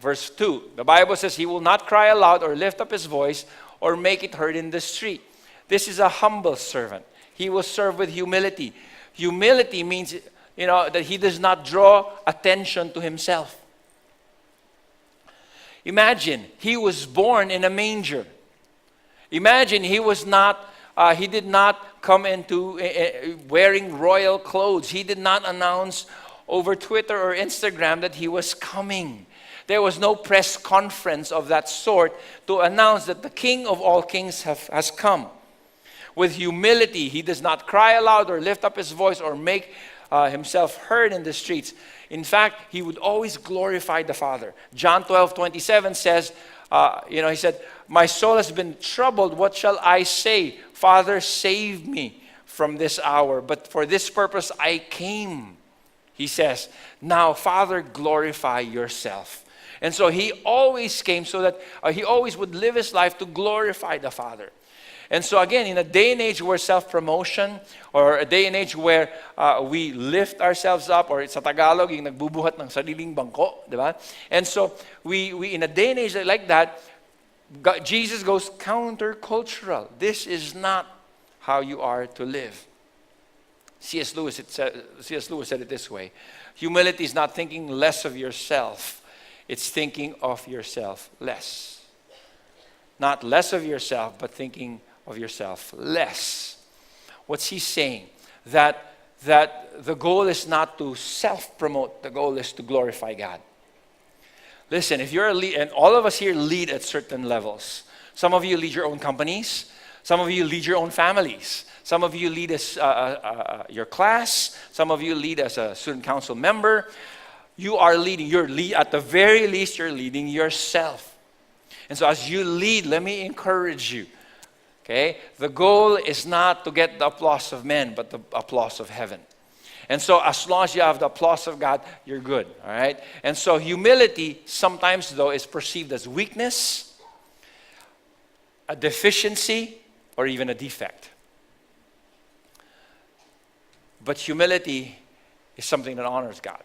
Verse 2, the Bible says he will not cry aloud or lift up his voice or make it heard in the street. This is a humble servant. He will serve with humility. Humility means, that he does not draw attention to himself. Imagine, he was born in a manger. Imagine he did not come into wearing royal clothes. He did not announce over Twitter or Instagram that he was coming. There was no press conference of that sort to announce that the King of all kings has come. With humility, he does not cry aloud or lift up his voice or make himself heard in the streets. In fact, he would always glorify the Father. John 12:27 says, he said, my soul has been troubled. What shall I say? Father, save me from this hour. But for this purpose I came. He says, now Father, glorify yourself. And so he always came so that he always would live his life to glorify the Father. And so again, in a day and age where self-promotion, or a day and age where we lift ourselves up, or sa Tagalog, yung nagbubuhat ng sariling bangko, di ba? And so we in a day and age like that, Jesus goes countercultural. This is not how you are to live. C.S. Lewis said it this way: humility is not thinking less of yourself. It's thinking of yourself less. Not less of yourself, but thinking of yourself less. What's he saying? That the goal is not to self-promote. The goal is to glorify God. Listen, if you're a lead, and all of us here lead at certain levels. Some of you lead your own companies. Some of you lead your own families. Some of you lead as your class. Some of you lead as a student council member. You are leading. At the very least, you're leading yourself. And so as you lead, let me encourage you. Okay? The goal is not to get the applause of men, but the applause of heaven. And so as long as you have the applause of God, you're good. All right? And so humility sometimes, though, is perceived as weakness, a deficiency, or even a defect. But humility is something that honors God.